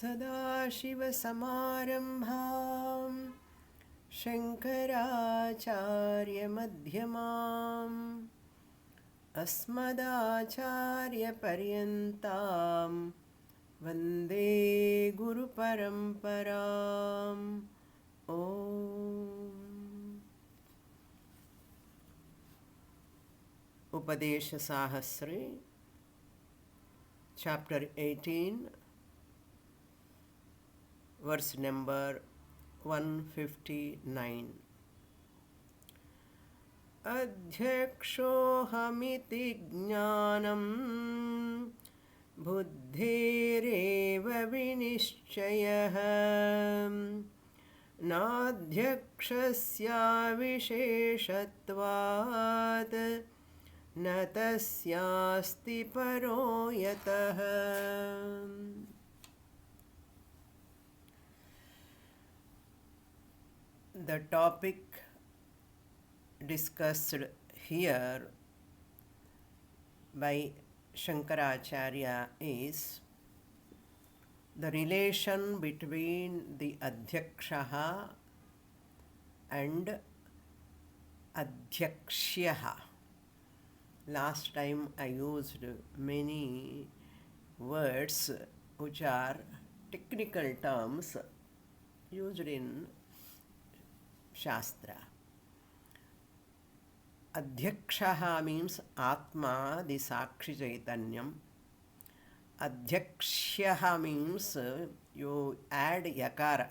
सदाशिवसमारम्भां शङ्कराचार्यमध्यमाम् अस्मदाचार्यपर्यन्तां वन्दे गुरुपरम्पराम् ॐ Upadesa Sahasri, chapter 18, verse number 159. Adhyakshohamiti jnanam buddhireva vinishchayah nadhyakshasya visheshatvat न तस्यास्ति परो यतः. The topic discussed here by Shankaracharya is the relation between the Adhyakshaha and Adhyakshyaha. Last time I used many words which are technical terms used in Shastra. Adhyakshaha means Atma, the Sakshi Chaitanyam. Adhyakshyaha means you add yakara.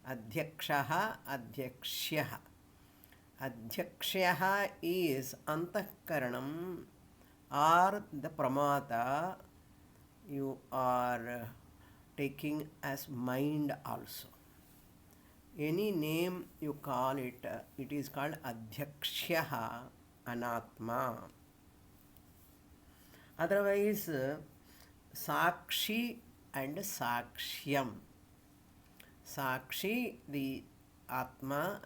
Adhyakshaha, Adhyakshyaha. Adhyakshaha is antakaranam or the pramata you are taking as mind also. Any name you call it, it is called Adhyakshaha, Anatma. Otherwise, Sakshi and Sakshyam. Sakshi, the Atma,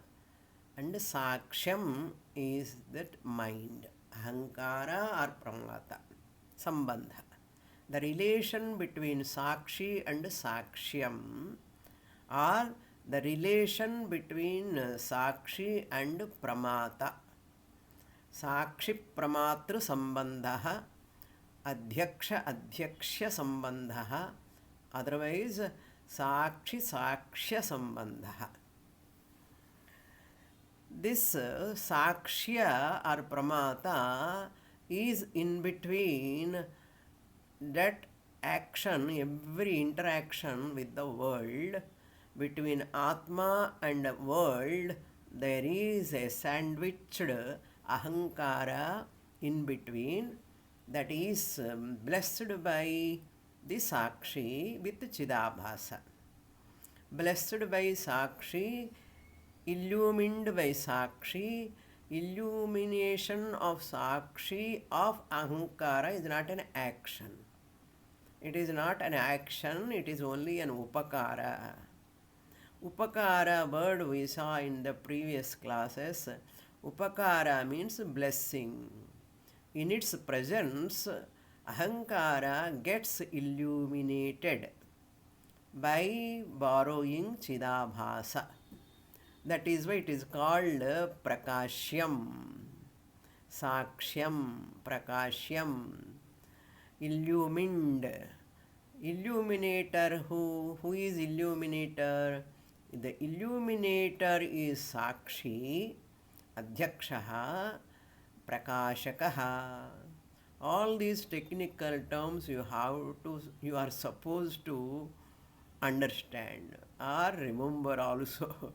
and Sakshyam is that mind, Ahankara or Pramata, Sambandha. The relation between Sakshi and Sakshyam or the relation between Sakshi and Pramata. Sakshi Pramatra Sambandha, Adhyaksha Adhyakshya Sambandha, otherwise Sakshi Sakshya Sambandha. This Sakshya or Pramata is in between that action, every interaction with the world. Between Atma and world, there is a sandwiched Ahankara in between that is blessed by the Sakshi with Chidabhasa. Blessed by Sakshi, illumined by Sakshi, illumination of Sakshi of Ahankara is not an action. It is not an action, it is only an Upakara. Upakara word we saw in the previous classes. Upakara means blessing. In its presence, Ahankara gets illuminated by borrowing Chidabhasa. That is why it is called Prakashyam, Sakshyam, Prakashyam, illumined. Illuminator, who is illuminator? The illuminator is Sakshi, Adhyakshaha, Prakashakaha. All these technical terms you are supposed to understand or remember also.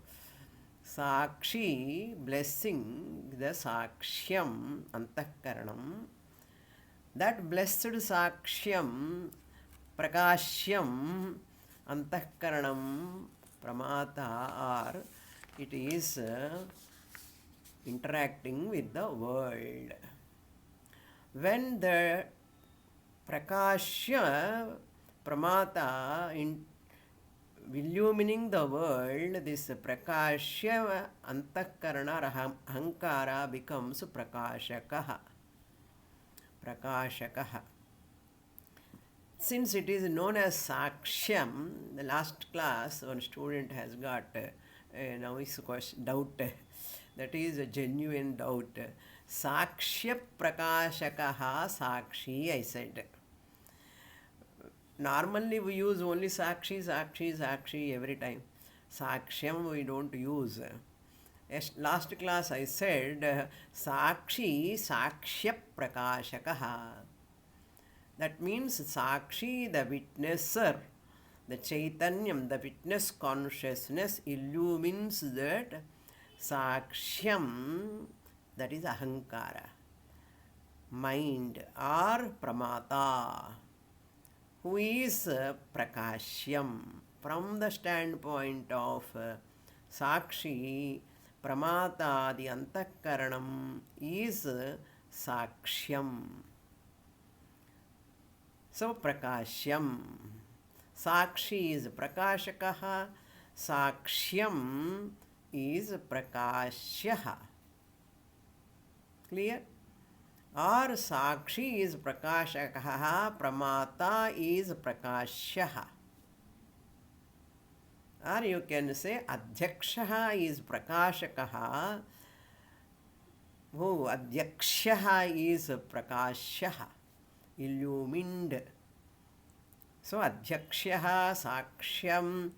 Sakshi, blessing, the Sakshyam, Antakaranam. That blessed Sakshyam, Prakashyam, Antakaranam, Pramata, or it is interacting with the world. When the Prakashya, Pramata, illumining the world, this Prakashya Antakarana Ahankara becomes Prakashakaha. Prakashakaha. Since it is known as Sakshyam, the last class one student has got now is question doubt. That is a genuine doubt. Sakshya prakashakaha sakshi, I said. Normally we use only sakshi, sakshi, sakshi every time. Sakshyam we don't use. Yes, last class I said sakshi sakshya prakashakaha. That means sakshi, the witnesser, the chaitanyam, the witness consciousness illumines that sakshyam, that is ahankara, mind or pramata, who is prakashyam. From the standpoint of sakshi, pramata, the antakaranam is sakshyam. So prakashyam. Sakshi is prakashakaha, sakshyam is prakashyaha. Clear? Or sakshi is prakashakaha, pramata is prakashyaha. Or you can say adhyakshaha is prakashakaha, adhyakshaha is prakashyaha, illumined. So adhyakshaha, sakshyam,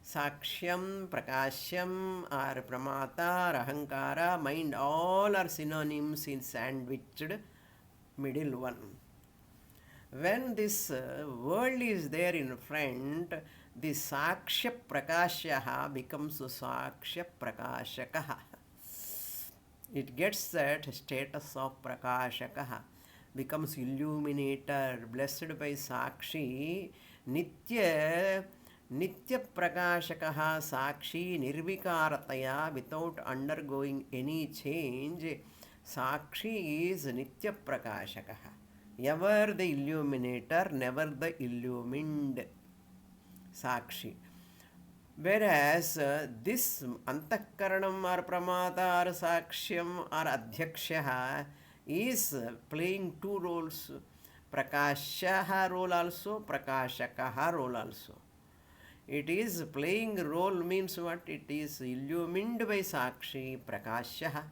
sakshyam, prakashyam, or pramata, or ahankara, mind, all are synonyms in sandwiched middle one. When this world is there in front, the sakshya prakashyaha becomes sakshya prakashakaha. It gets that status of prakashakaha, becomes illuminator, blessed by sakshi, nitya prakashakaha sakshi nirvikarataya, without undergoing any change. Sakshi is nitya prakashakaha, ever the illuminator, never the illumined sakshi. Whereas this antakaranam or pramata or sakshyam or adhyakshaha is playing two roles, prakashyaha role also, prakashakaha role also. It is playing role means what? It is illumined by sakshi, prakashyaha.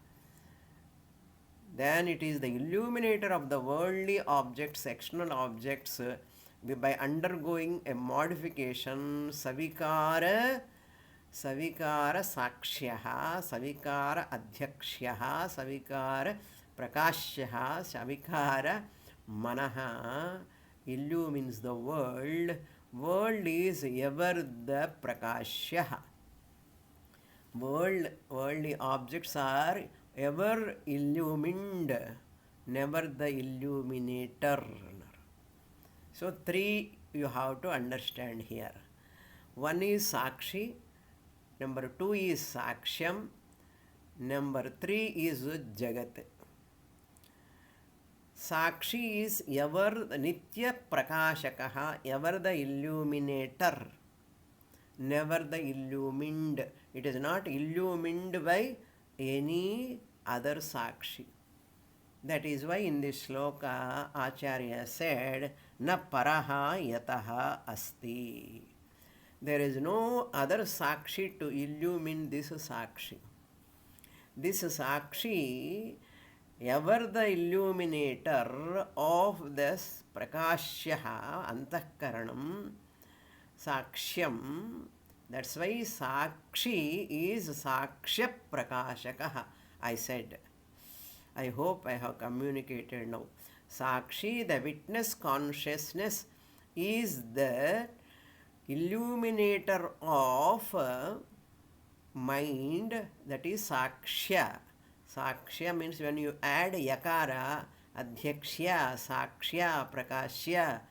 Then it is the illuminator of the worldly objects, external objects, by undergoing a modification, savikara sakshyah, savikara adhyakshyah, savikara prakashyah, savikara manaha illumines the world. World is ever the prakashyah. Worldly objects are ever illumined, never the illuminator. So three you have to understand here. One is sakshi, number two is sakshyam, number three is jagat. Sakshi is ever nitya prakashakaha, ever the illuminator, never the illumined. It is not illumined by any other sakshi. That is why in this shloka Acharya said, na paraha yataha asti. There is no other sakshi to illumine this sakshi. This sakshi, ever the illuminator of this prakashyaha, antakaranam, sakshyam. That's why sakshi is sakshya prakashakaha, I said. I hope I have communicated now. Sakshi, the witness consciousness, is the illuminator of mind, that is sakshya. Sakshya means when you add yakara, adhyakshya, sakshya, prakashya,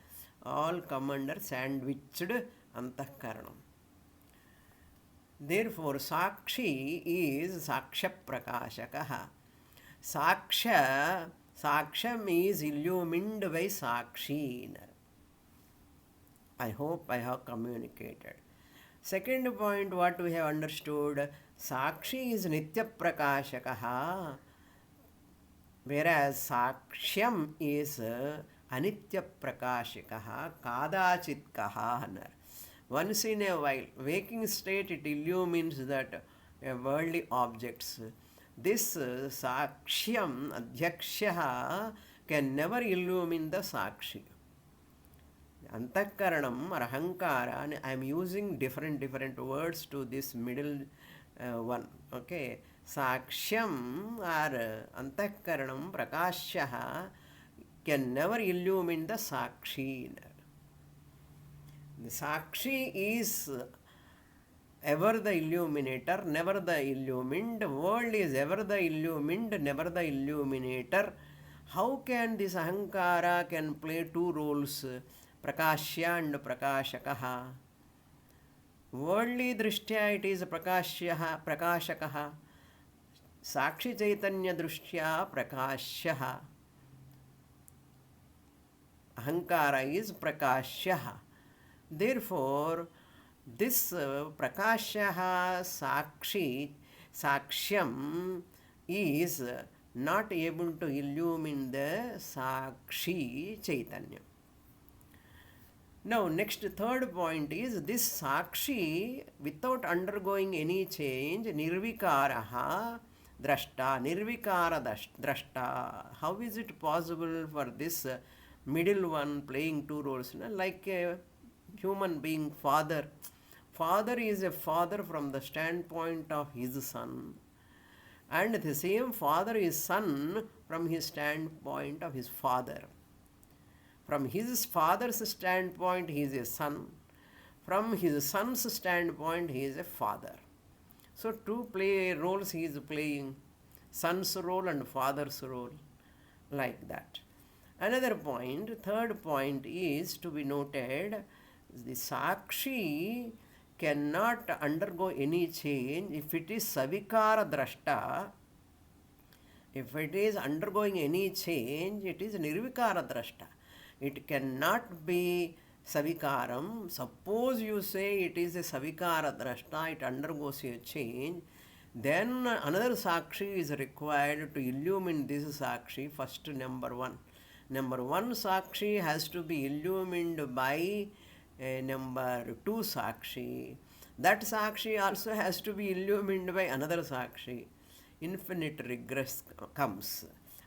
all come under sandwiched antakaranam. Therefore, sakshi is saksha prakashakaha. Saksham is illumined by sakshi. I hope I have communicated. Second point, what we have understood, sakshi is nitya prakashakaha, whereas sakshyam is anitya prakashikaha kadachitkaha anar. Once in a while, waking state, it illumines that worldly objects. This sakshyam adhyakshaha can never illumine the sakshi. Antakaranam or ahankara, and I am using different words to this middle one. Okay. Sakshyam or antakaranam prakashyaha can never illumine the sakshi. The sakshi is ever the illuminator, never the illumined. The world is ever the illumined, never the illuminator. How can this ahankara can play two roles, prakashya and prakashakaha? Worldly drishtya it is prakashyaha, prakashakaha. Sakshi chaitanya drishtya prakashyaha. Ahankara is prakashyaha. Therefore, this prakashyaha sakshyam is not able to illumine the sakshi chaitanya. Now, next third point is this sakshi without undergoing any change, nirvikaraha drashta, nirvikara drashta. How is it possible for this middle one playing two roles? Like a human being, father. Father is a father from the standpoint of his son. And the same father is son from his standpoint of his father. From his father's standpoint, he is a son. From his son's standpoint, he is a father. So, two play roles he is playing, son's role and father's role, like that. Another point, third point is to be noted, the sakshi cannot undergo any change if it is savikara drashta. If it is undergoing any change, it is nirvikara drashta. It cannot be savikaram. Suppose you say it is a savikara drashta, it undergoes a change, then another sakshi is required to illumine this sakshi, first number one. Number one sakshi has to be illumined by number two sakshi. That sakshi also has to be illumined by another sakshi. Infinite regress comes.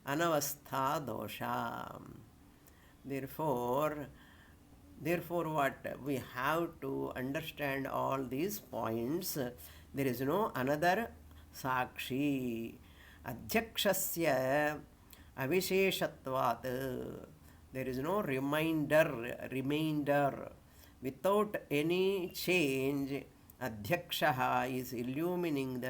Anavastha dosha. Therefore, what we have to understand all these points. There is no another sakshi. Adhyakshasya avisheshatvat. There is no remainder. Without any change, adhyakshaha is illumining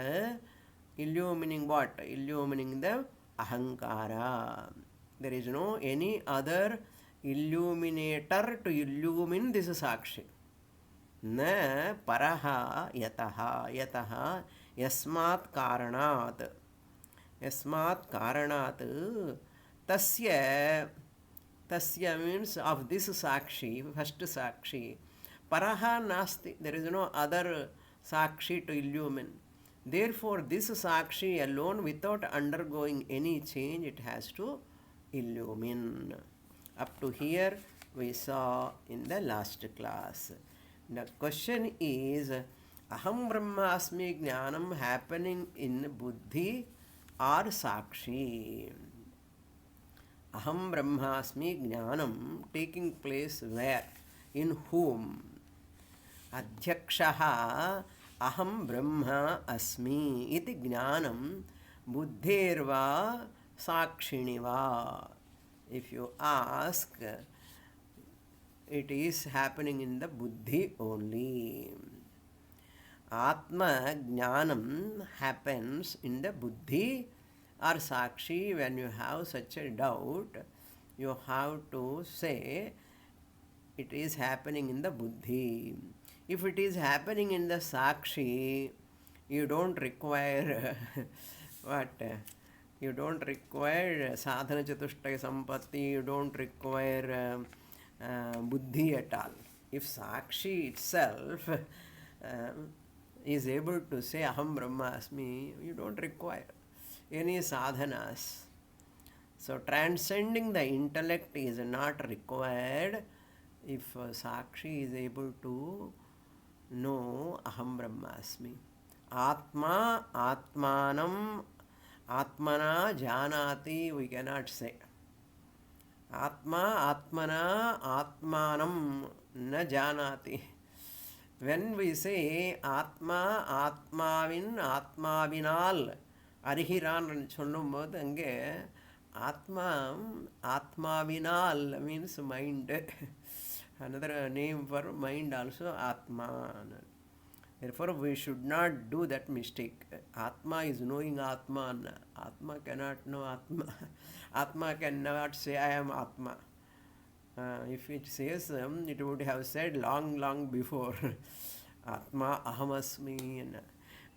what? Illumining the ahankara. There is no any other illuminator to illumine this sakshi. Na paraha yataha yasmat karanat tasya means of this sakshi, first sakshi. Paraha nasti, there is no other sakshi to illumine. Therefore, this sakshi alone, without undergoing any change, it has to illumine. Up to here, we saw in the last class. The question is, aham brahmasmi jnanam happening in buddhi or sakshi? Aham brahmasmi jnanam taking place where? In whom? Adhyakshaha aham brahma asmi iti jnanam buddherva sakshiniva. If you ask, it is happening in the buddhi only. Atma jnanam happens in the buddhi or sakshi. When you have such a doubt, you have to say it is happening in the buddhi. If it is happening in the sakshi, you don't require what? You don't require sadhana chatushtaya sampatti, you don't require buddhi at all. If sakshi itself is able to say aham brahmasmi, you don't require any sadhanas. So transcending the intellect is not required if Sakshi is able to know Aham Brahmasmi. Atma Atmanam Atmana Janati we cannot say. Atma Atmana Atmanam na Janati. When we say Atma Atmavin Atmavinal Arihiran சொல்லும்போது அங்கே ஆத்மா ஆத்மாவினால் means mind. Another name for mind also Atma. Therefore we should not do that mistake. Atma is knowing Atma. Atma cannot know Atma. Atma cannot say I am Atma. If it says, it would have said long before. Atma ahamasmi.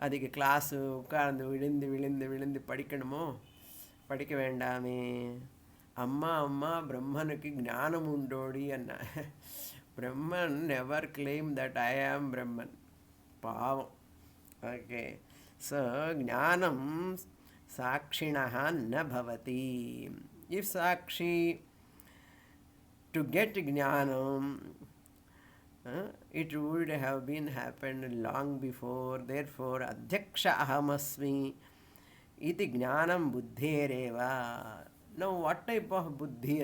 அதுக்கு class உட்கார்ந்து விழுந்து விழுந்து விழுந்து படிக்கணுமோ படிக்க வேண்டாமே அம்மா அம்மா பிரம்மனுக்கு ஞானம் உண்டோடி என்ன பிரம்மன் நெவர் கிளைம் தட் ஐ ஆம் பிரம்மன் பாவம் ஓகே ஸோ ஞானம் சாட்சிணः ந பவதி இஃப் சாட்சி to get jnanam, it would have been happened long before. Therefore, adhyaksha ahamasmi iti jnanam buddhereva. Now, what type of buddhi?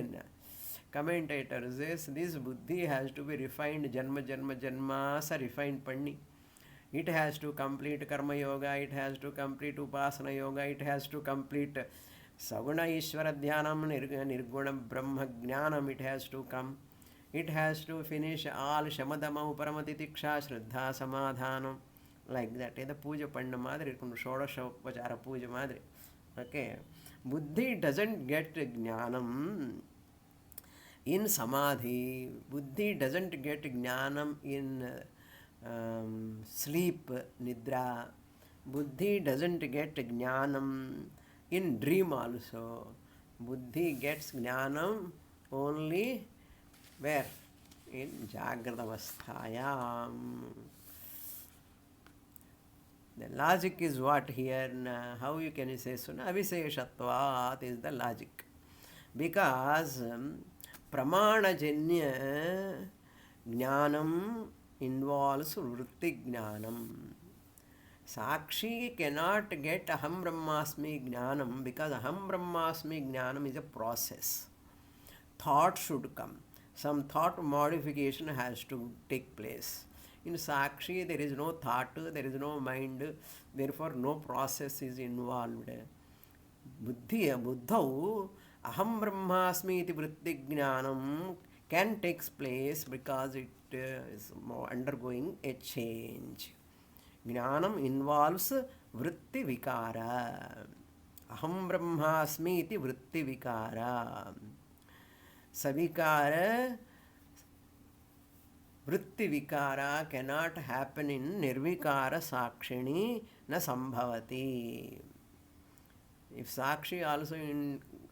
Commentator says this buddhi has to be refined janmas refined panni. It has to complete karma yoga, it has to complete upasana yoga, it has to complete Saguna Ishvara Dhyanam Nirguna Brahma Jnanam, it has to come. It has to finish all Shamadama Uparamati Tiksha Shraddha Samadhanam. Like that. The Puja Panda Madri, Shodasha Upachara Puja Madri. Okay. Buddhi doesn't get Jnanam in Samadhi. Buddhi doesn't get Jnanam in sleep, Nidra. Buddhi doesn't get Jnanam in dream also. Buddhi gets jnanam only where? In Jagratavasthayam. The logic is what here? How you can say so? Aviseshatvat is the logic. Because Pramanajanya jnanam involves vritti jnanam. Sakshi cannot get Aham Brahmasmi Jnanam because Aham Brahmasmi Jnanam is a process. Thought should come. Some thought modification has to take place. In Sakshi there is no thought, there is no mind, therefore no process is involved. Buddhau Aham Brahmasmi iti vritti Jnanam can take place because it is undergoing a change. Jnanam involves vritti vikara. Aham brahmasmi iti vritti vikara. Savikara, vritti vikara cannot happen in nirvikara sakshini na sambhavati. If sakshi also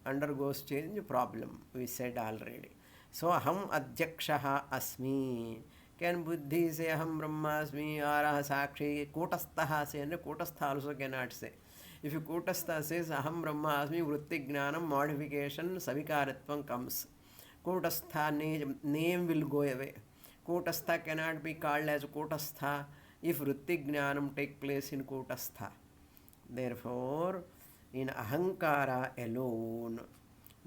undergoes change, problem, we said already. So aham adhyakshaha asmi. Can Buddhi say Aham Brahmasmi or Sakshi? Kotastha say, and Kotastha also cannot say. If you Kotastha says Aham Brahmasmi, Vritti Jnanam, modification, Savikaratvam comes. Kotastha name will go away. Kotastha cannot be called as Kotastha if Vritti Jnanam take place in Kotastha. Therefore, in Ahankara alone,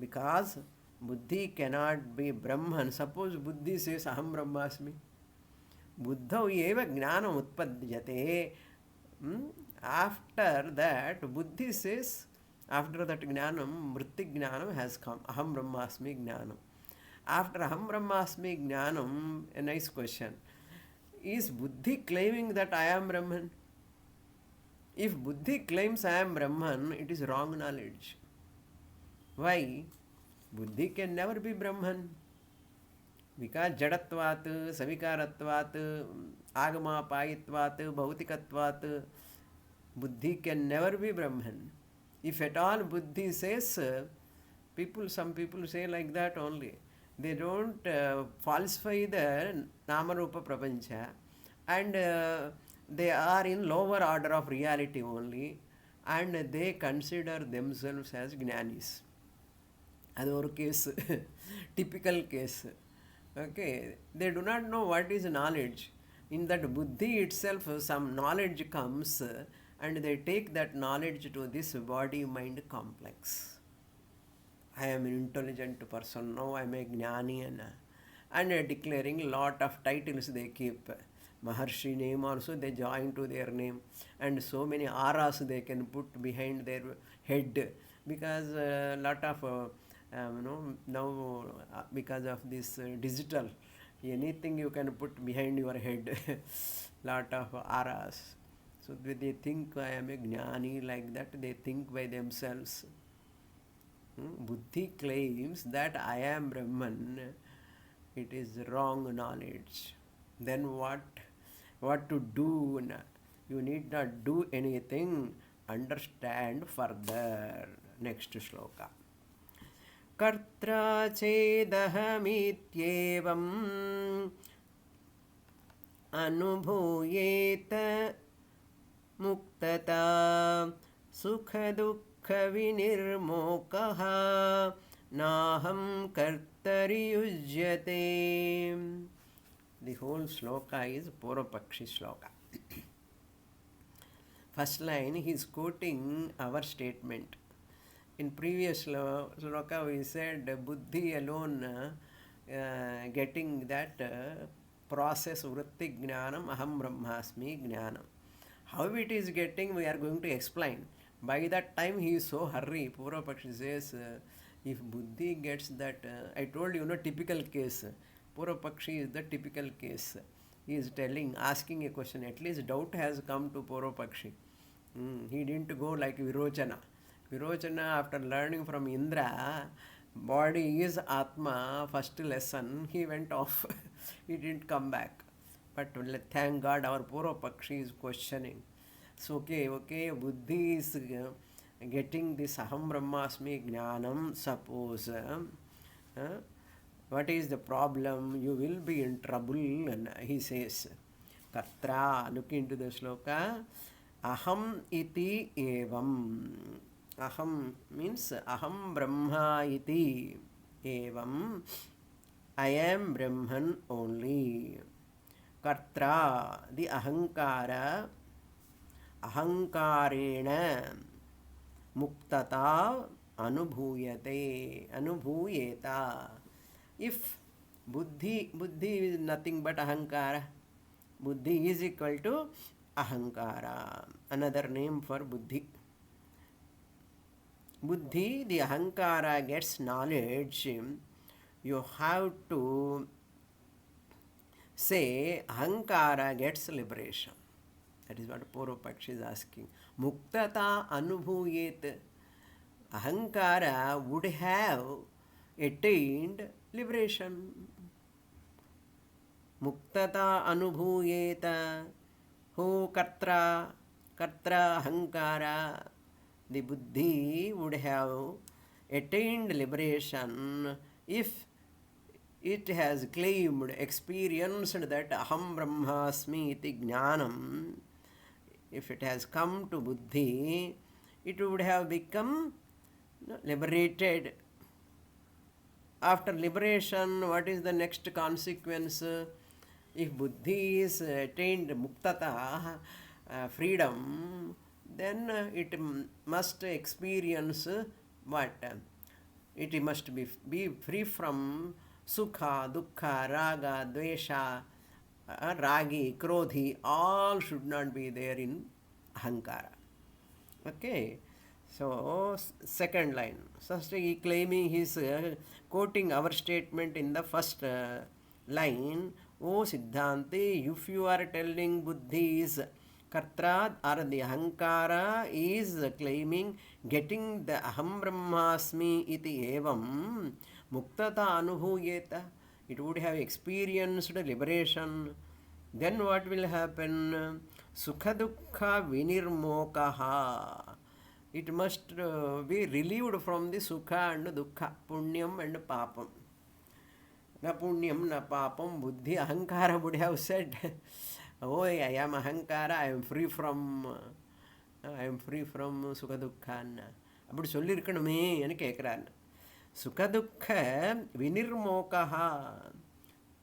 because Buddhi cannot be Brahman. Suppose Buddhi says Aham Brahmasmi. Buddhau eva jnanam utpadyate. After that, Buddhi says, after that jnanam, vritti jnanam has come. Aham Brahmasmi jnanam. After Aham Brahmasmi jnanam, a nice question. Is Buddhi claiming that I am Brahman? If Buddhi claims I am Brahman, it is wrong knowledge. Why? Buddhi can never be Brahman. Because jadatvat, savikaratvat, agama payitvat, bhautikatvat, Buddhi can never be Brahman. If at all Buddhi says, some people say like that only. They don't falsify the Namarupa Prapancha and they are in lower order of reality only and they consider themselves as Jnanis. அது ஒரு case, typical case. Okay, they do not know what is knowledge. In that buddhi itself, some knowledge comes, and they take that knowledge to this body mind complex. I am an intelligent person, now I am a gnani, and declaring lot of titles they keep. Maharshi name also they join to their name, and so many auras they can put behind their head, because lot of now because of this digital, anything you can put behind your head, lot of auras. So they think I am a gnani, like that they think by themselves. Buddhi claims that I am Brahman. It is wrong knowledge. Then what to do? You need not do anything. Understand further. Next shloka. Kartra chedahamityevam anubhuyeta muktata sukha dukha vinirmokaha naham kartari yujyate. The whole shloka is Purvapakshi shloka. First line, he is quoting our statement. In previous shloka we said buddhi alone getting that process vritti jnanam aham brahmasmi jnanam. How it is getting, we are going to explain. By that time he is so hurry. Purvapakshi says, if buddhi gets that, I told you, typical case. Purvapakshi is the typical case. He is asking a question. At least doubt has come to Purvapakshi. He didn't go like Virochana. Virochana, after learning from Indra, body is Atma, first lesson, he went off. He didn't come back. But thank God our Purvapakshi is questioning. So okay, buddhi is getting this aham brahmasmi jnanam. Suppose what is the problem? You will be in trouble. And he says, Katra, look into the shloka, aham iti evam. Aham means aham brahma iti evam. I am Brahman only. Kartra, the ahankara, ahankarena muktata anubhuyeta. If buddhi is nothing but ahankara, buddhi is equal to ahankara, another name for buddhi. Buddhi, the ahankara gets knowledge, you have to say ahankara gets liberation. That is what Purvapakshi is asking. Muktata anubhuyet. Ahankara would have attained liberation. Muktata anubhuyeta. Who kartra? Kartra ahankara. The buddhi would have attained liberation if it has claimed, experienced that aham brahmasmi iti jnanam. If it has come to buddhi, it would have become liberated. After liberation, what is the next consequence? If buddhi is attained muktata, freedom, then it must experience what? It must be free from sukha, dukkha, raga, dvesha, ragi, krodhi, all should not be there in ahankara. Okay, so second line. Sahasri claiming he is quoting our statement in the first line. O Siddhante, if you are telling buddhi is kartra or the ahankara is claiming getting the aham brahmasmi iti evam muktata anubhuyeta, it would have experienced liberation. Then what will happen? Sukha dukkha vinirmokaha. It must be relieved from the sukha and dukkha, punyam and papam. Na punyam, na papam. Buddhi, ahankara would have said, oh, I am ahankara, I am free from sukha dukkha. அப்படி சொல்லியிருக்கணுமே என்று கேட்குறாரு. Sukha-dukha vinirmokaha.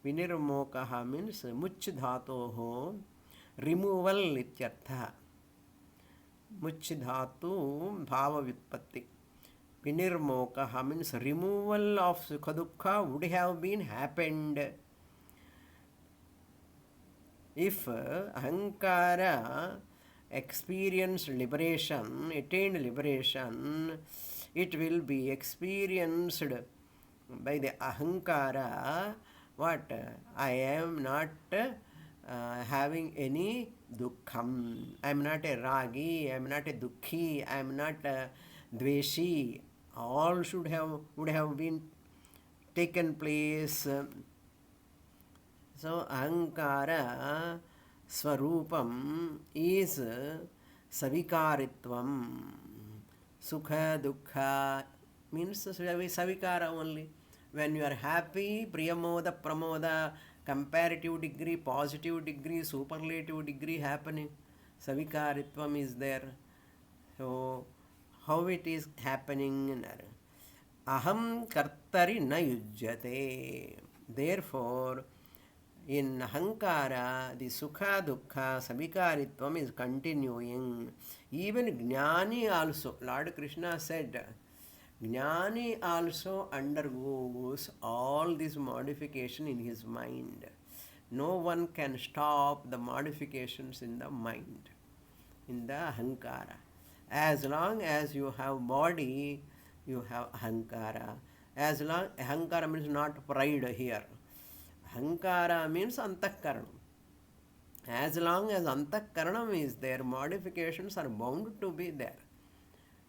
Vinirmokaha means much dhatoho, removal ityartha. Much dhatu bhava vyutpatti. Vinirmokaha means removal of Sukha-dukha would have been happened if ahankara experienced liberation, attained liberation, it will be experienced by the ahankara. What? I am not having any dukkham. I am not a ragi, I am not a dukhi, I am not a dveshi. All would have been taken place. So ahankara swarupam is savikaritvam. Sukha dukha means savikara only. When you are happy, priyamoda, pramoda, comparative degree, positive degree, superlative degree happening, savikaritvam is there. So how it is happening? Aham kartari na yujyate. Therefore, in ahankara, the sukha dukkha savikaritvam is continuing. Even Jnani also, Lord Krishna said, Jnani also undergoes all this modification in his mind. No one can stop the modifications in the mind, in the ahankara. As long as you have body, you have ahankara. As long, ahankara means not pride here. Ahankara means antakaranam. As long as antakaranam is there, modifications are bound to be there.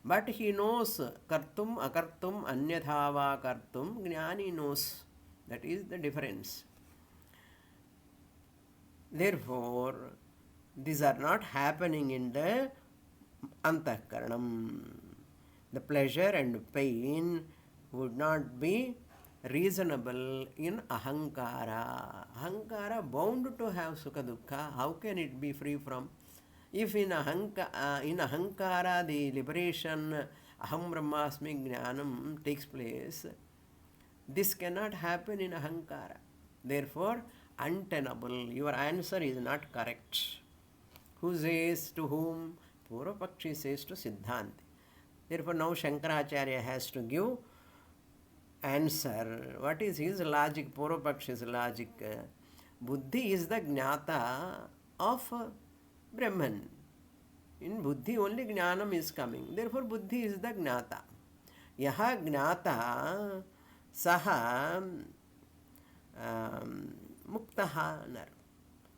But he knows kartum, akartum, anyadhava kartum, jnani knows. That is the difference. Therefore, these are not happening in the antakaranam. The pleasure and pain would not be reasonable in ahankara. Ahankara bound to have sukha dukkha. How can it be free from? If in ahankara the liberation aham brahmasmi jnanam takes place, this cannot happen in ahankara. Therefore, untenable. Your answer is not correct. Who says to whom? Purvapakshi says to Siddhanti. Therefore, now Shankaracharya has to give answer. What is his logic? Purvapakshi's logic. Buddhi is the jnata of Brahman. In Buddhi only Jnanam is coming. Therefore, Buddhi is the jnata. Yaha jnata saha muktaha nar.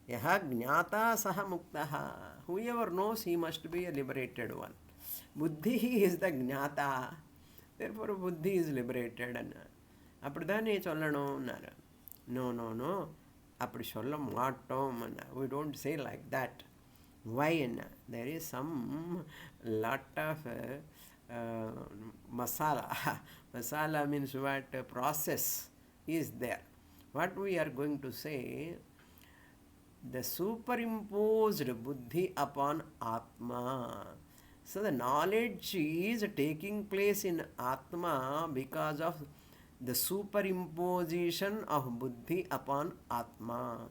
Yaha jnata saha muktaha. Whoever knows, he must be a liberated one. Buddhi is the jnata. Therefore, Buddhi is liberated. அப்படிதானே சொல்லணும். No. அப்படி சொல்ல மாட்டோம். We don't say like that. Why? There is some lot of masala. Masala means what? Process is there. What we are going to say, the superimposed buddhi upon Atma. So the knowledge is taking place in Atma because of the superimposition of buddhi upon Atma.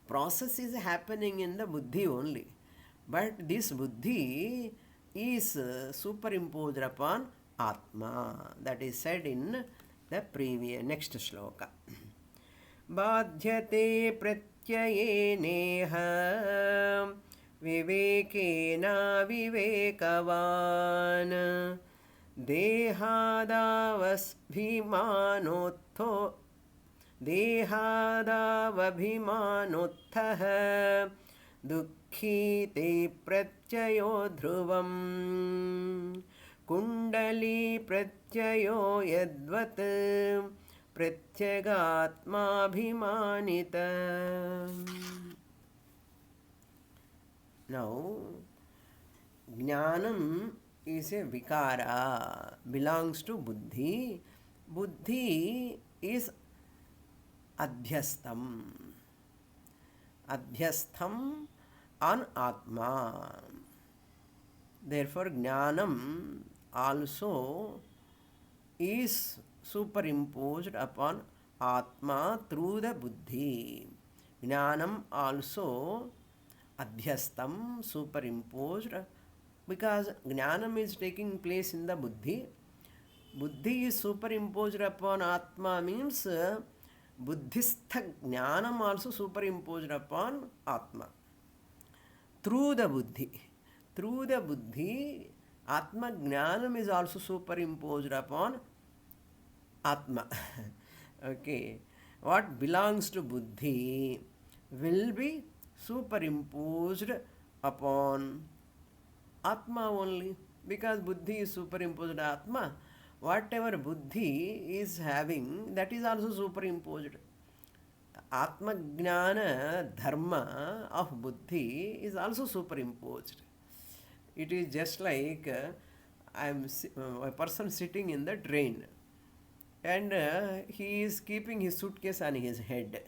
Process is happening in the buddhi only. But this buddhi is superimposed upon Atma. That is said in the previous next shloka. Badhyate pratyayeneha vivekena vivekavan dehadavasbhimanotho देहादावभिमानोत्थः दुःखी ते प्रत्ययो ध्रुवम् कुण्डली प्रत्ययो यद्वत् प्रत्यगात्माभिमानित. Now, Jnanam is a vikara, belongs to Buddhi. Buddhi is adhyastham on Atma. Therefore, Jnanam also is superimposed upon Atma through the buddhi. Jnanam also adhyastam, superimposed, because jnanam is taking place in the buddhi. Buddhi is superimposed upon Atma means buddhistha jnanam also superimposed upon Atma. Through the buddhi. Through the buddhi, Atma jnanam is also superimposed upon Atma. Okay. What belongs to buddhi will be superimposed upon Atma only, because buddhi is superimposed Atma. Whatever buddhi is having, that is also superimposed. Atma Jnana dharma of buddhi is also superimposed. It is just like a person sitting in the train, and he is keeping his suitcase on his head.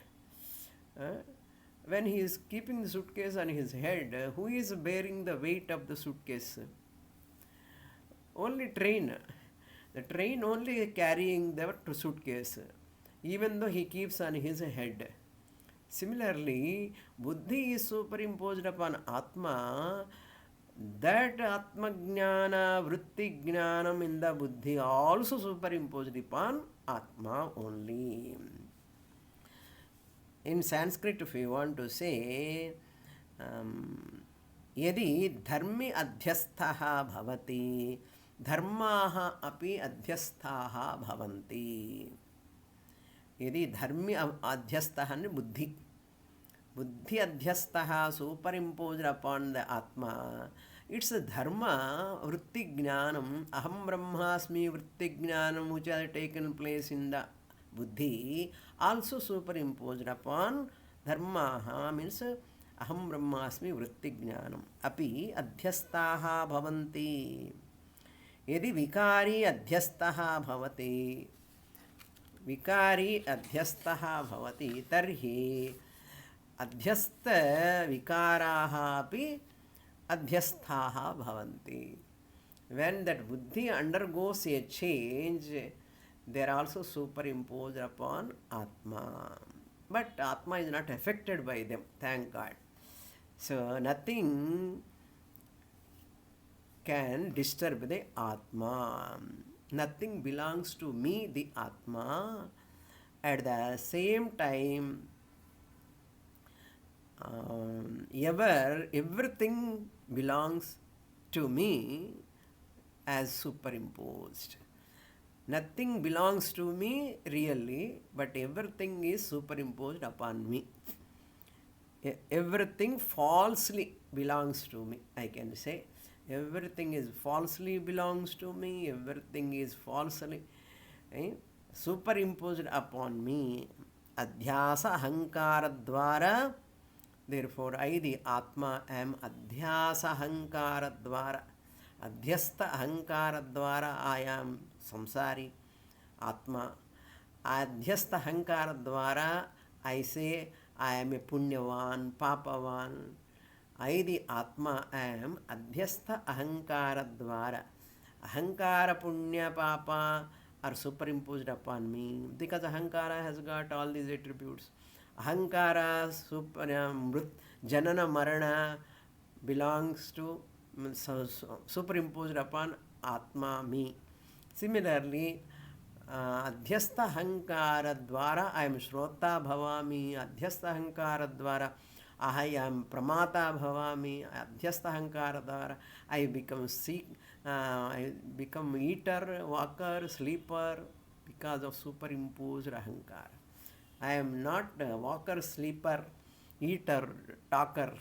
When he is keeping the suitcase on his head, who is bearing the weight of the suitcase? Only train. The train only carrying the suitcase, even though he keeps on his head. Similarly, buddhi is superimposed upon Atma. That Atma Jnana, Vritti Jnanam in the buddhi also superimposed upon Atma only. In Sanskrit, if you want to say, यदि धर्मी अध्यस्थः भवति धर्माः अपि अध्यस्थाः भवन्ति. यदि धर्मी अध्यस्थः ने बुद्धि बुद्धि अध्यस्थः superimposed upon the Atma, it's a dharma vritti jnanam, aham brahmasmi vritti jnanam, which has taken place in the buddhi, also superimposed upon dharma, means aham brahmasmi vritti jnanam api adhyasthaha bhavanti. यदि विकारी अध्यस्तः भवति विकारी अध्यस्तः भवति तर्हि अध्यस्त विकाराः अपि अध्यस्थाः भवन्ति. When that buddhi undergoes a change, they are also superimposed upon Atma. But Atma is not affected by them, thank God. So nothing can disturb the Atma. Nothing belongs to me, the Atma. At the same time, everything belongs to me as superimposed. Nothing belongs to me really, but everything is superimposed upon me. Everything falsely belongs to me, I can say. Everything is falsely belongs to me, everything is falsely superimposed upon me. Adhyasa ahankara dvara. Therefore, I, the Atma, am adhyasa ahankara dvara. Adhyasta ahankara dvara, I am samsari, Atma. Adhyasta ahankara dvara, I say I am a punyavan, papavan. I, the Atma, am adhyastha ahankara dvara. Ahankara, punya, papa are superimposed upon me because ahankara has got all these attributes. Ahankara, janana, marana belongs to, superimposed upon Atma, me. Similarly, adhyastha ahankara dvara, I am shrota bhavami. Adhyastha ahankara dvara, I am pramata bhavami. Adhyastha ahankara dvara, I become sick, I become eater, walker, sleeper because of superimposed ahankara. I am not a walker, sleeper, eater, talker,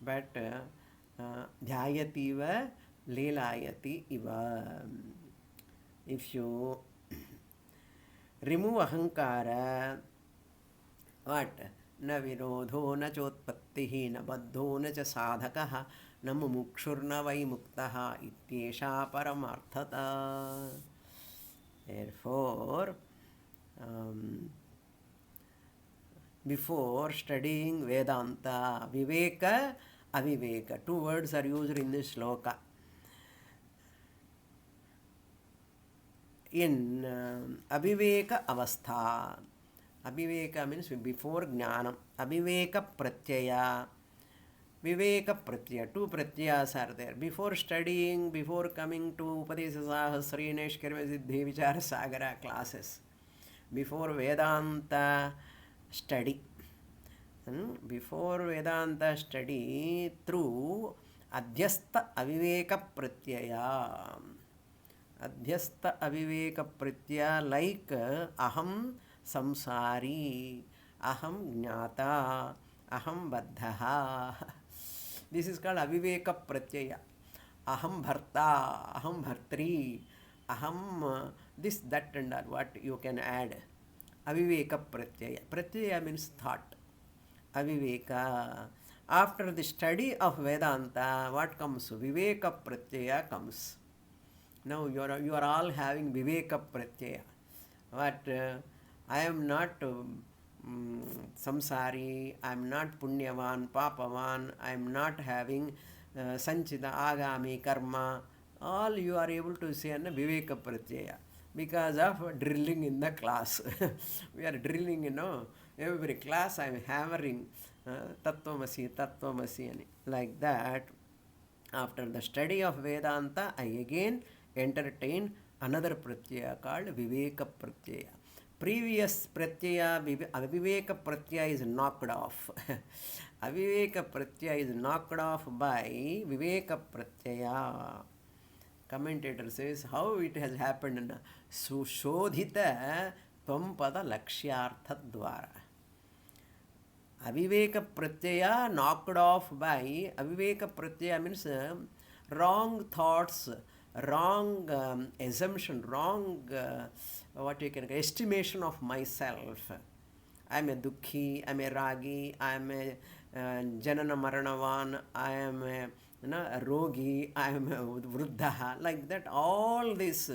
but dhyayati va lelayati iva. If you remove ahankara, what? न विरोधो न चोत्पत्तिः न बद्धो न च साधकः न मुमुक्षुर्न वै मुक्तः इत्येषा परमार्थता. Therefore, before studying Vedanta, Viveka, Aviveka, two words are used in this shloka. in Aviveka Avastha. Aviveka means before Jnanam. Aviveka Pratyaya. Viveka Pratyaya. Two Pratyayas are there. Before studying, before coming to Upadesa Sahasri, Neshkarma Siddhi Vichara Sagara classes, before Vedanta study, before Vedanta study, through Adhyastha Aviveka Pratyaya. Adhyastha Aviveka Pratyaya, like Aham Samsari, Aham Jnata, Aham Baddhaha. This is called Aviveka Pratyaya. Aham Bharta, Aham Bhartri, Aham this, that, and all. What you can add? Aviveka Pratyaya. Pratyaya means thought. Aviveka. After the study of Vedanta, what comes? Viveka Pratyaya comes. Now you are all having Viveka Pratyaya. But I am not samsari, I am not punyavan, papavan, I am not having sanchita, agami, karma. All you are able to say in Viveka Pratyaya because of drilling in the class. We are drilling, every class I am hammering Tattvamasi, Tattvamasi. Like that, after the study of Vedanta, I again entertain another Pratyaya called Viveka Pratyaya. Previous Pratyaya, Aviveka Pratyaya is knocked off. Aviveka Pratyaya is knocked off by Viveka Pratyaya. Commentator says how it has happened. Sushodhita Tvampada Lakshyartha Dwara. Aviveka Pratyaya knocked off by Aviveka Pratyaya means wrong thoughts, wrong assumption, wrong estimation of myself. I am a dukhi, I am a ragi, I am a janana maranavan, I am a rogi, I am a vruddha, like that. All this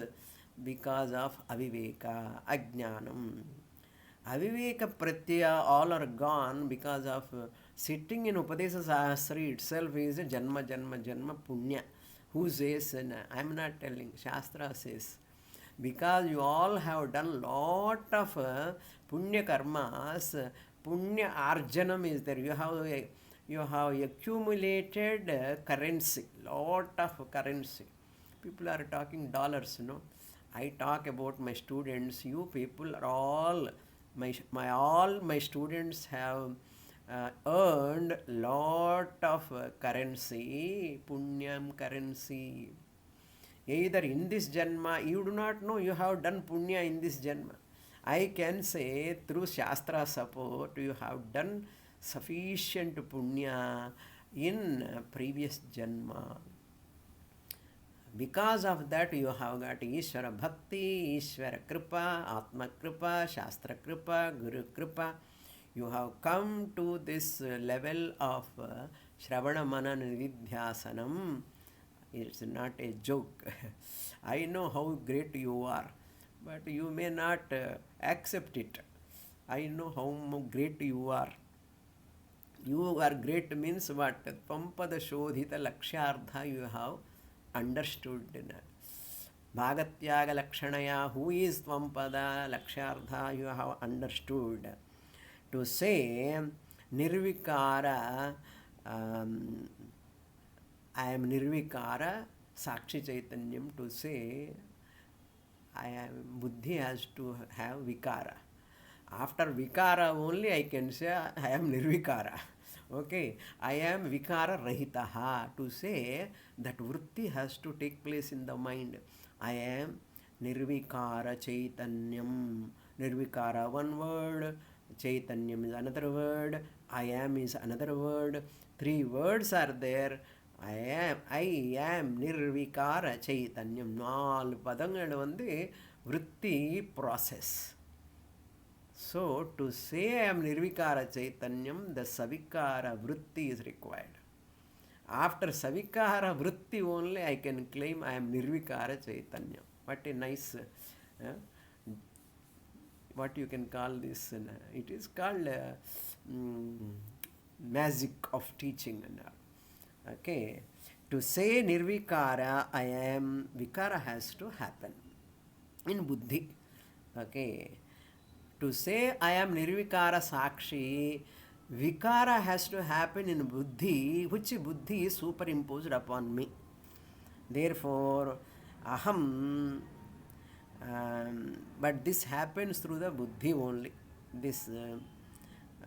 because of aviveka, ajnanam. Aviveka Pratyaya all are gone because of sitting in Upadesa Sahasri itself is a janma punya. Who says? I am not telling. Shastra says. Because you all have done lot of punya karmas, punya arjanam is there. You have accumulated currency, lot of currency. People are talking dollars, I talk about my students. You people are all my students have earned lot of currency, punyam currency. Either in this janma, you do not know you have done punya in this janma. I can say through Shastra support, you have done sufficient punya in previous janma. Because of that, you have got Ishvara Bhakti, Ishvara Kripa, Atma Kripa, Shastra Kripa, Guru Kripa. You have come to this level of Shravana Manana Nidhyasanam. It's not a joke. I know how great you are, but you may not accept it. I know how great you are. You are great means what? Pampada Shodhita Lakshyartha you have understood. Bhagatyaga Lakshanaya, who is Tvampada Lakshyartha, you have understood. To say Nirvikara, I am Nirvikara, Sakshi Chaitanyam, to say I am Buddhi has to have Vikara. After Vikara only I can say I am Nirvikara. Okay, I am Vikara Rahitaha, to say that Vritti has to take place in the mind. I am Nirvikara Chaitanyam. Nirvikara one word, Chaitanyam is another word, I am is another word. Three words are there. I am Nirvikara Chaitanyam. Naal padangal vandu vritti process. So to say I am Nirvikara Chaitanyam, the Savikara vritti is required. After Savikara vritti only I can claim I am Nirvikara Chaitanyam. What a nice what you can call this? It is called magic of teaching. Okay, to say Nirvikara, I am, Vikara has to happen. in buddhi. Okay. To say I am nirvikara sakshi, vikara has to happen in buddhi, which buddhi is superimposed upon me. Therefore, aham, but this happens through the buddhi only. This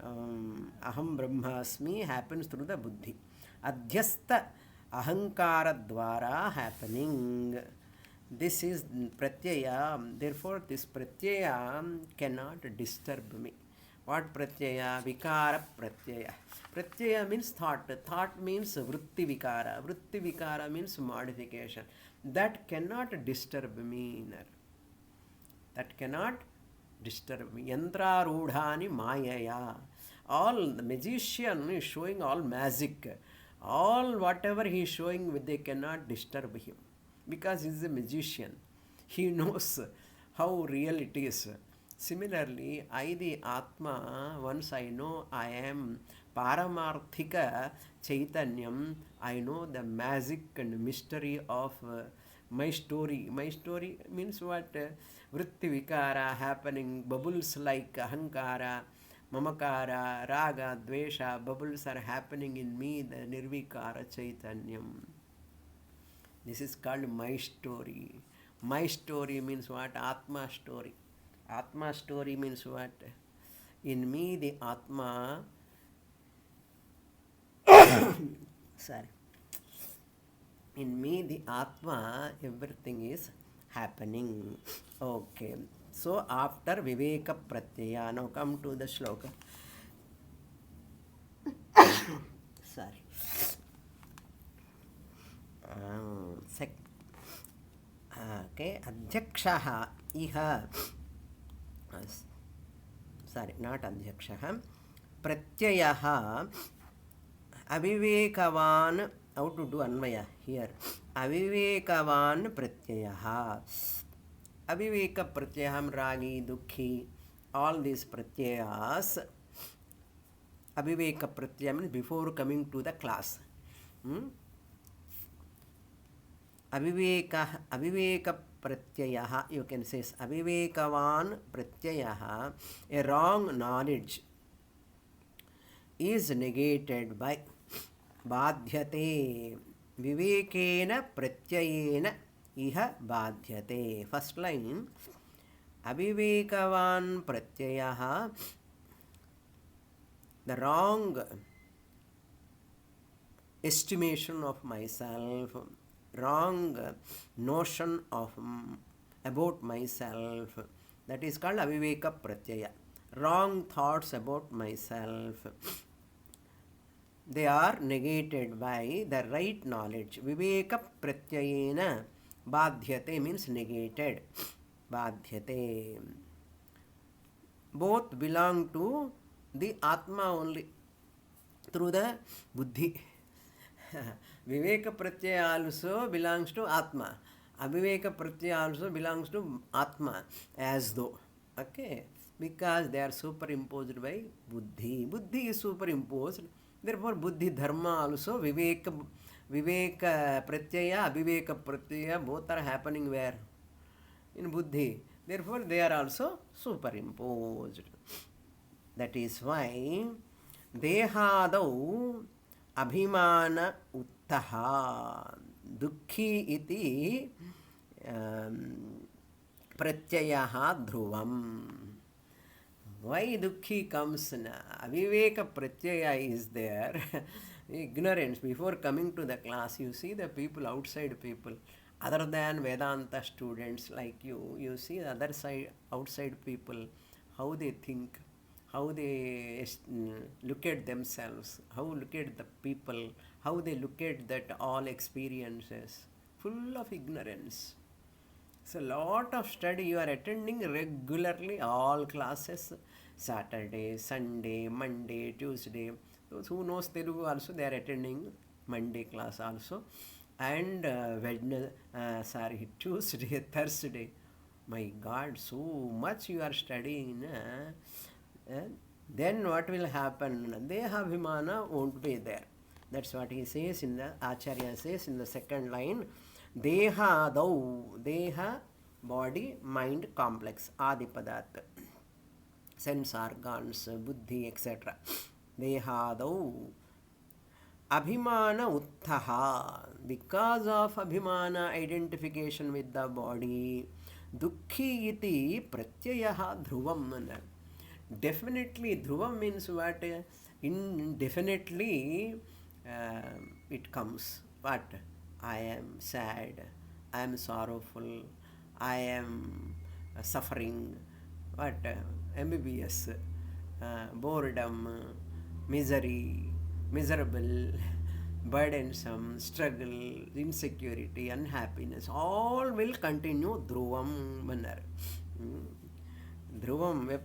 aham brahmasmi happens through the buddhi. Adhyasta ahankara dwara happening. This is pratyaya, therefore this pratyaya cannot disturb me. What pratyaya? Vikara pratyaya. Pratyaya means thought. Thought means vritti vikara. Vritti vikara means modification. That cannot disturb me. That cannot disturb me. Yantra rudhani mayaya. All the magician is showing all magic. All whatever he is showing, they cannot disturb him. Because he is a magician. He knows how real it is. Similarly, I the Atma, once I know I am Paramarthika Chaitanyam, I know the magic and mystery of my story. My story means what? Vritti Vikara happening, bubbles like Ahankara, Mamakara, Raga, Dvesha, bubbles are happening in me, the Nirvikara Chaitanyam. This is called my story. My story means what? Atma story. Atma story means what? In me, the Atma. Sorry. In me, the Atma, everything is happening. Okay. So, after Viveka Pratyaya, now come to the shloka. Sorry. Okay, Adhyakshaha iha. Sorry, not Adhyakshaha. Pratyayaha avivekavan. How to do Anvaya here? Avivekavan Pratyayaha. Aviveka Pratyayam Ragi, Dukhi. All these Pratyayas. Aviveka Pratyaya means before coming to the class. Aviveka pratyaya, you can say avivekavan pratyaya, a wrong knowledge is negated by badhyate. Vivekena pratyayena iha badhyate. First line, avivekavan pratyaya, the wrong estimation of myself, wrong notion of about myself, that is called aviveka pratyaya. Wrong thoughts about myself, they are negated by the right knowledge. Viveka pratyayena badhyate means negated. Badhyate. Both belong to the Atma only through the buddhi. Viveka pratyaya also belongs to Atma. Aviveka pratyaya also belongs to Atma, as though. Okay? Because they are superimposed by buddhi. Buddhi is superimposed. Therefore, buddhi dharma also, viveka pratyaya, aviveka pratyaya, both are happening where? In buddhi. Therefore, they are also superimposed. That is why dehadau abhimana uttaha dukhi iti pratyayaha dhruvam. Why dukhi comes na? Aviveka pratyaya is there. Ignorance. Before coming to the class, you see the people, outside people, other than Vedanta students like you see the other side, outside people, how they think, how they look at themselves, how look at the people, how they look at that all experiences, full of ignorance. So lot of study, you are attending regularly all classes, Saturday, Sunday, Monday, Tuesday. Those who knows Telugu also, they are attending Monday class also, and Tuesday, Thursday. My God, so much you are studying. Then what will happen? Dehabhimana won't be there. That's what he says Acharya says in the second line. Deha body, mind complex, Adipadat. Sense organs, buddhi, etc. Dehadau. Abhimana utthaha. Because of abhimana, identification with the body, dukhi iti pratyayaha dhruvam. Definitely, dhruvam means what? Indefinitely it comes. What? I am sad, I am sorrowful, I am suffering. What? MBBS, boredom, misery, miserable, burdensome, struggle, insecurity, unhappiness, all will continue dhruvam manner. Dhruvam,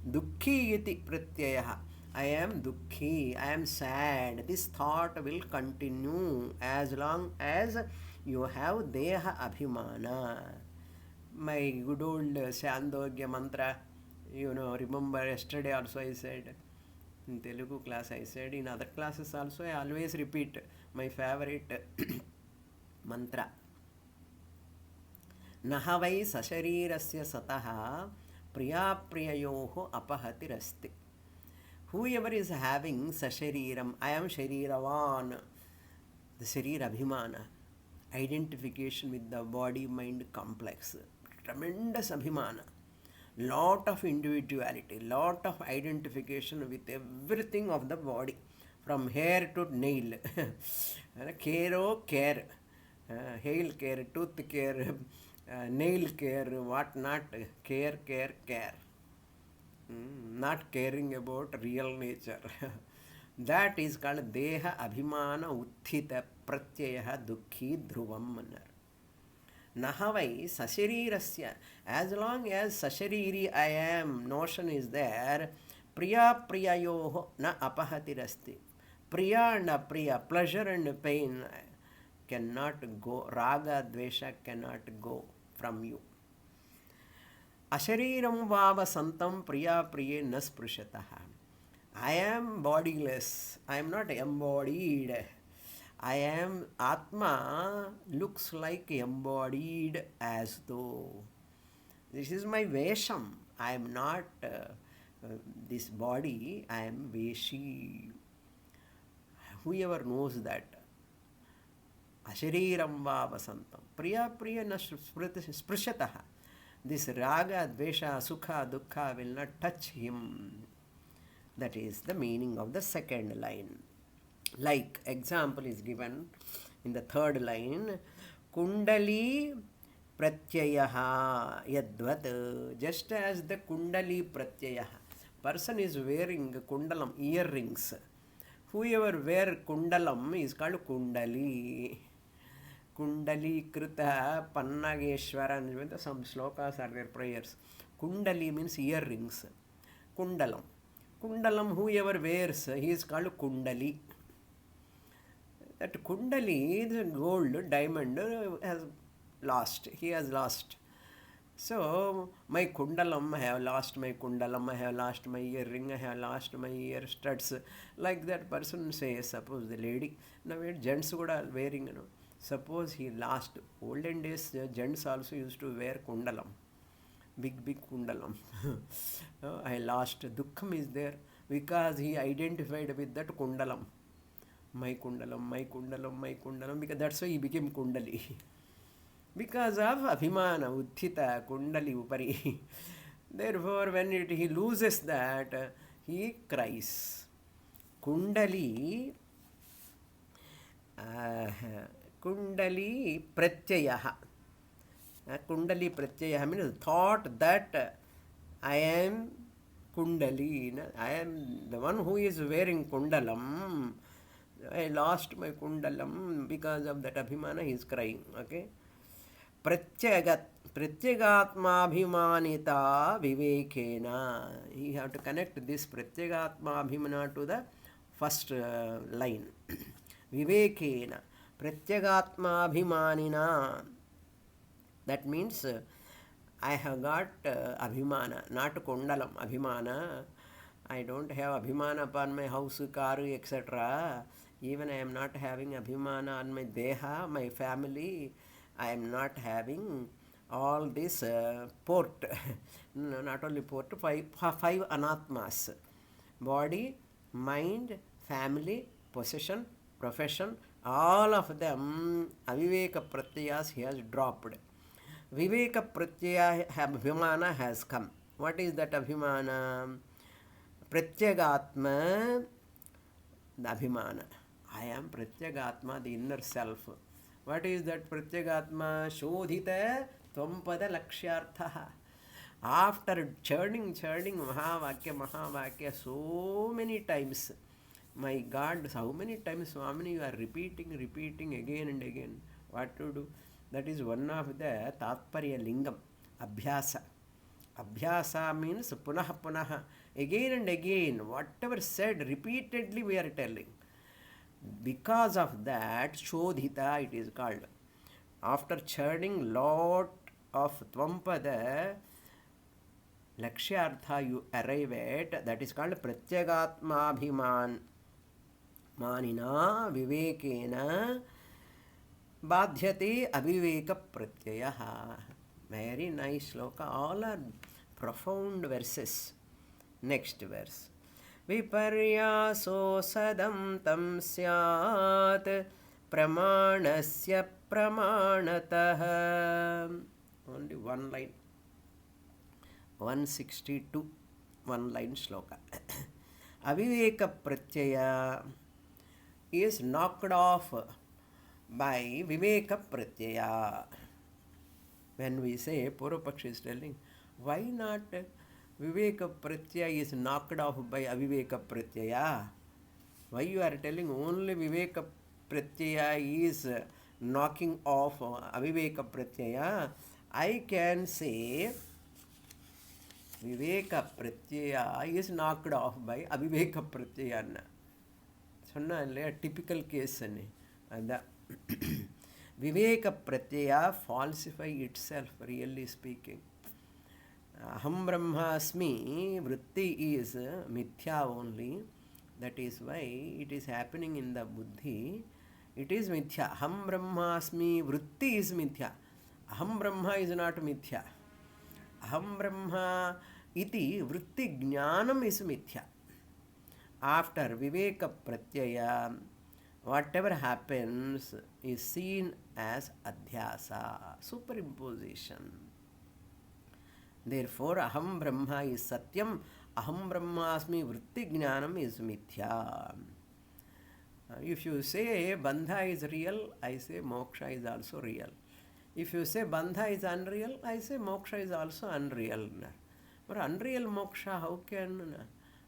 dukhi iti pratyaya. I am dukhi, I am sad. This thought will continue as long as you have deha abhimana. My good old Shandogya mantra, remember yesterday also I said, in Telugu class I said, in other classes also I always repeat my favorite mantra. Nahavai sasharirasya sataha priyapriyayoho apahatirasti. Whoever is having sashariram, I am shariravan, the sharir abhimana, identification with the body mind complex, tremendous abhimana, lot of individuality, lot of identification with everything of the body, from hair to nail, care, hair care, tooth care, nail care, what not, care. Not caring about real nature. That is called deha abhimana utthita pratyayaha dukhi dhruvam manar. Nahavai sasharirasya. As long as sashariri I am notion is there, priya priyayoho na apahatirasti. Priya and apriya, pleasure and pain cannot go. Raga dvesha cannot go from you. Ashariram vava santam priya priye nasprushataha. I am bodiless. I am not embodied. I am Atma looks like embodied as though. This is my Vesham. I am not this body. I am Veshi. Whoever knows that. Ashariram vava santam priya priye nasprushataha. This raga, dvesha, sukha, dukkha will not touch him. That is the meaning of the second line. Like example is given in the third line. Kundali pratyayaha yadvat. Just as the kundali pratyayaha. Person is wearing kundalam, earrings. Whoever wear kundalam is called kundali. Kundali Krita Pannageshwara, some slokas are their prayers. Kundali means earrings. Kundalam. Kundalam, whoever wears, he is called Kundali. That Kundali, the gold, diamond, has lost. He has lost. So, my kundalam, I have lost my kundalam, I have lost my earring, I have lost my ear studs. Like that person says, suppose the lady, now gents are wearing, suppose he lost. Olden days, gents also used to wear kundalam. Big kundalam. I lost. Dukkham is there because he identified with that kundalam. My kundalam, because that's why he became kundali. Because of abhimana, utthita, kundali, upari. Therefore, when he loses that, he cries. Kundali pratyayaha. Kundali pratyayaha means thought that I am kundali. I am the one who is wearing kundalam. I lost my kundalam because of that abhimana. He is crying. Okay. Pratyagatmabhimanita vivekena. You have to connect this pratyagatmabhimana to the first line. Vivekena. Pratyagatmabhimanina. That means I have got abhimana, not kundalam, abhimana. I don't have abhimana upon my house, car, etc. Even I am not having abhimana on my deha, my family. I am not having all this port, not only port, five anatmas: body, mind, family, possession, profession, all of them aviveka pratyayas he has dropped. Viveka pratyaya abhimana has come. What is that abhimana? Pratyagatma, the abhimana. I am Pratyagatma, the inner self. What is that Pratyagatma? Shodhita Tvampada Lakshyartha. After churning Mahavakya so many times, my God, how many times, Swamini, you are repeating again and again. What to do? That is one of the Tatparya Lingam, Abhyasa. Abhyasa means punah, again and again, whatever said repeatedly we are telling. Because of that, Shodhita it is called. After churning lot of Tvampada, Lakshyartha you arrive at, that is called Pratyagatmabhiman Manina Vivekena Badhyate Aviveka Pratyayaha. Very nice sloka. All are profound verses. Next verse. Viparyaso sadam tam syat pramanasya pramanatah. Only one line. 162, one line sloka. Aviveka pratyaya is knocked off by Viveka pratyaya. When we say, Purvapakshi is telling, why not Viveka pratyaya is knocked off by Aviveka pratyaya? Why you are telling only Viveka pratyaya is knocking off Aviveka pratyaya? I can say Viveka pratyaya is knocked off by Aviveka pratyaya. Sonna a typical case. And Viveka pratyaya falsify itself, really speaking. Aham brahmasmi vritti is mithya only. That is why it is happening in the buddhi. It is mithya. Aham brahmasmi vritti is mithya. Aham brahma is not mithya. Aham brahma iti vritti jnanam is mithya. After Viveka pratyaya, whatever happens is seen as adhyasa, superimposition. Therefore, aham brahma is satyam, aham brahmasmi vritti jnanam is mithya. If you say bandha is real, I say moksha is also real. If you say bandha is unreal, I say moksha is also unreal. But unreal moksha, how can?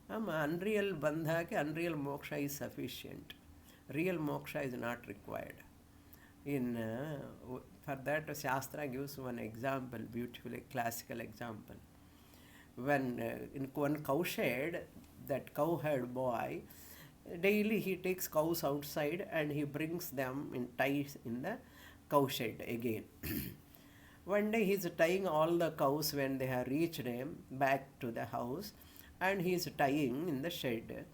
Unreal bandha ke unreal moksha is sufficient. Real moksha is not required. For that, Shastra gives one example, beautifully classical example. When in one cowshed, that cowherd boy, daily he takes cows outside and he brings them in ties in the cowshed again. One day he is tying all the cows when they have reached him back to the house, and he is tying in the shed.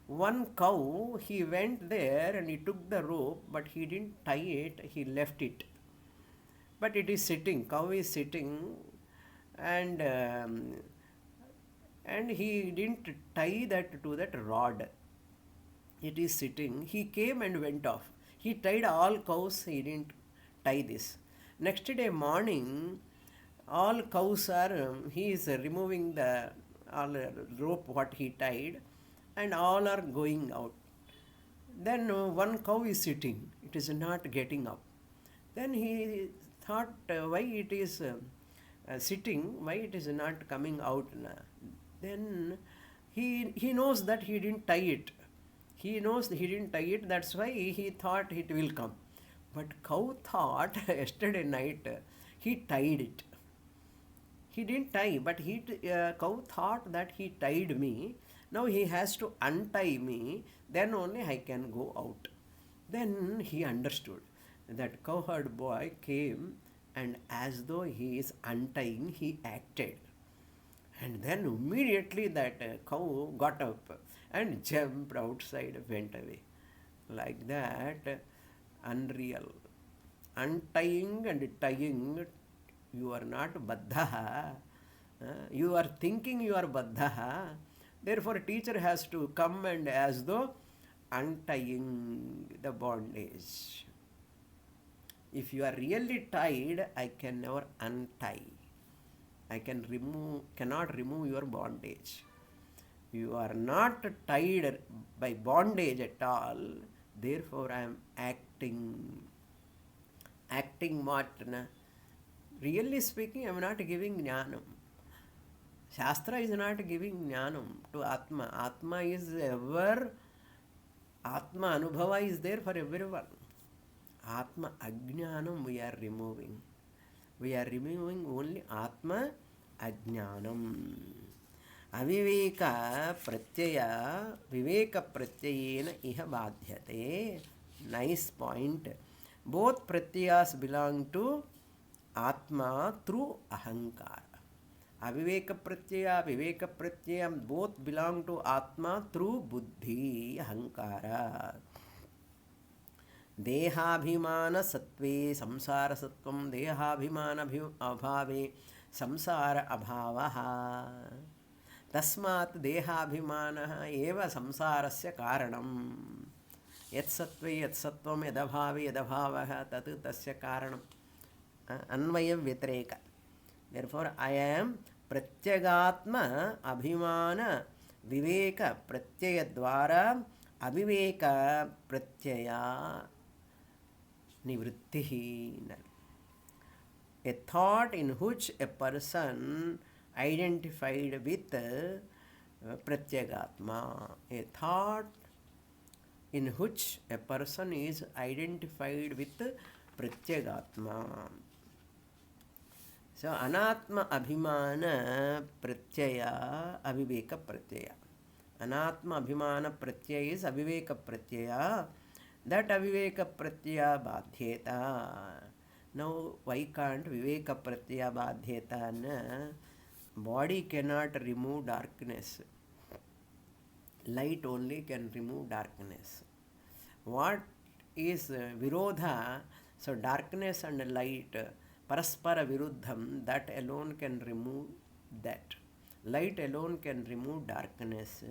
One cow, he went there and he took the rope, but he didn't tie it, he left it. But it is sitting, cow is sitting, and he didn't tie that to that rod. It is sitting. He came and went off. He tied all cows, he didn't tie this. Next day morning, all cows are, he is removing the all rope what he tied, and all are going out. Then one cow is sitting, it is not getting up. Then he thought, why it is sitting, why it is not coming out. Then he knows that he didn't tie it. He knows he didn't tie it, that's why he thought it will come. But cow thought yesterday night he tied it. He didn't tie, but cow thought that he tied me. Now he has to untie me, then only I can go out. Then he understood. That cowherd boy came, and as though he is untying, he acted. And then immediately that cow got up and jumped outside, went away. Like that, unreal. Untying and tying You are not baddha. You are thinking you are baddha. Therefore, teacher has to come and as though untying the bondage. If you are really tied, I can never untie. I cannot remove your bondage. You are not tied by bondage at all. Therefore, I am acting. Acting what? Really speaking, I am not giving jnanam. Shastra is not giving jnanam to Atma. Atma is ever, Atma Anubhava is there for everyone. Atma Ajnanam we are removing. We are removing only Atma Ajnanam. Aviveka pratyaya, viveka pratyayena iha badhyate. Nice point. Both pratyayas belong to Atma through Ahankara. Aviveka pratyaya, viveka pratyaya both belong to Atma through Buddhi, Ahankara. Dehabhimana sattve samsara sattvam dehabhimana abhave samsara abhavaha. Tasmat dehabhimana eva samsarasya karanam. Yat sattve yat sattvam yadabhave yadabhavaha tat tasya karanam. Anvaya vyatireka. Therefore, I am pratyagatma abhimana viveka pratyaya dvara aviveka pratyaya nivrittihi. A thought in which a person identified with pratyagatma. A thought in which a person is identified with pratyagatma. So, anatma abhimana pratyaya aviveka pratyaya. Anatma abhimana pratyaya is aviveka pratyaya. That aviveka pratyaya badhyeta. Now, why can't viveka pratyaya badhyeta? Body cannot remove darkness. Light only can remove darkness. What is virodha? So, darkness and light, paraspara viruddham, that alone can remove that. Light alone can remove darkness.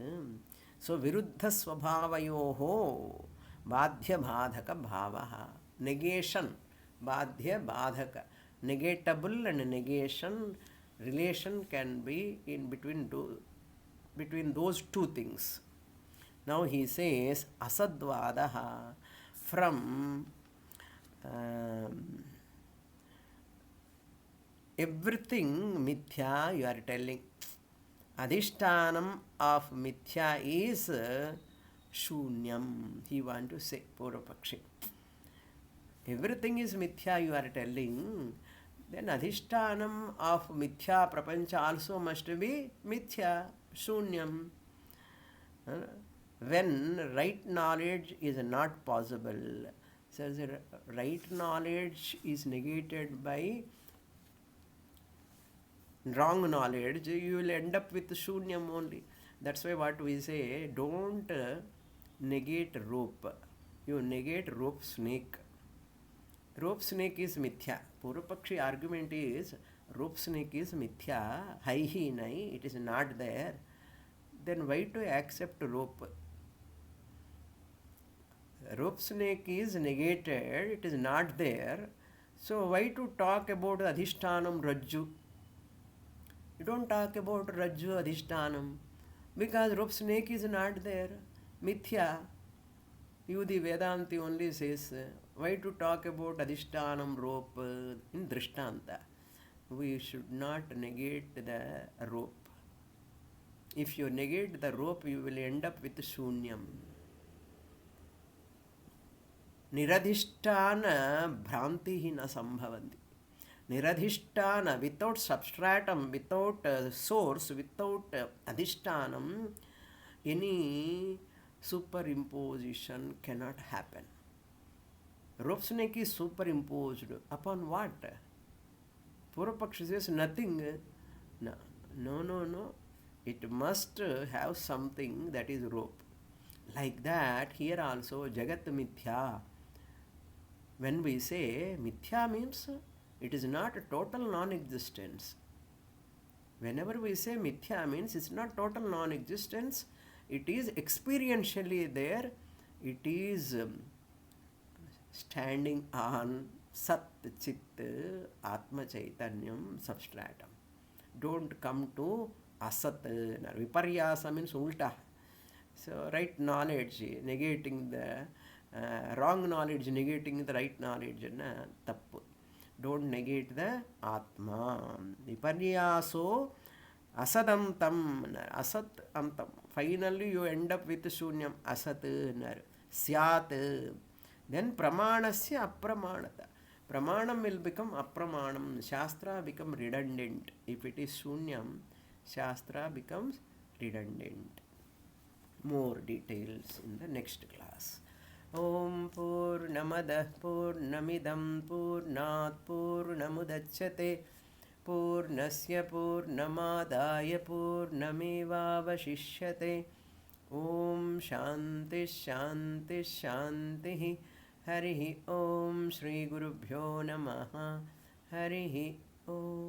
So, viruddha svabhavayoho badhya badhaka bhavaha. Negation, badhya badhaka. Negatable and negation relation can be in between those two things. Now he says asadvadaha from everything mithya you are telling. Adhishtanam of mithya is shunyam. He want to say, Purvapakshi. Everything is mithya you are telling. Then adhishtanam of mithya prapancha also must be mithya, shunyam. When right knowledge is not possible, so the right knowledge is negated by wrong knowledge, you will end up with shunyam only. That's why what we say, don't negate rope. You negate rope snake. Rope snake is mithya. Purvapakshi argument is rope snake is mithya. Hai hi nai, it is not there. Then why to accept rope? Rope snake is negated, it is not there. So why to talk about adhishtanam rajju? You don't talk about rajju adhishtanam because rope snake is not there. Mithya. You the Vedanti only says, why to talk about adhishtanam rope in drishtanta? We should not negate the rope. If you negate the rope, you will end up with shunyam. Niradhishtana bhrantihi na sambhavanti. Niradhishtana, without substratum, without source, without adhishtanam, any superimposition cannot happen. Rope snake is superimposed upon what? Purvapakshi says nothing. No. It must have something that is rope. Like that, here also Jagat Mithya. When we say Mithya means It is not a total non-existence. Whenever we say mithya means it's not total non-existence, it is experientially there, it is standing on Sat Chit Atma Chaitanyam substratum. Don't come to Asat. Viparyasa means ulta. So right knowledge negating the wrong knowledge, negating the right knowledge, tappu. Don't negate the Atma. Viparyaso asadantam, asat antam. Finally you end up with shunyam, asat, syat. Then pramanasya apramanata. Pramanam will become apramanam. Shastra become redundant. If it is shunyam, Shastra becomes redundant. More details in the next class. Om Purnamadah Purnamidam Purnat Purnamudachyate Purnasya Purnamadaya Purnamevavashishyate. Om Shanti Shanti Shanti. Harihi Om Shri Gurubhyo Namaha. Harihi Om.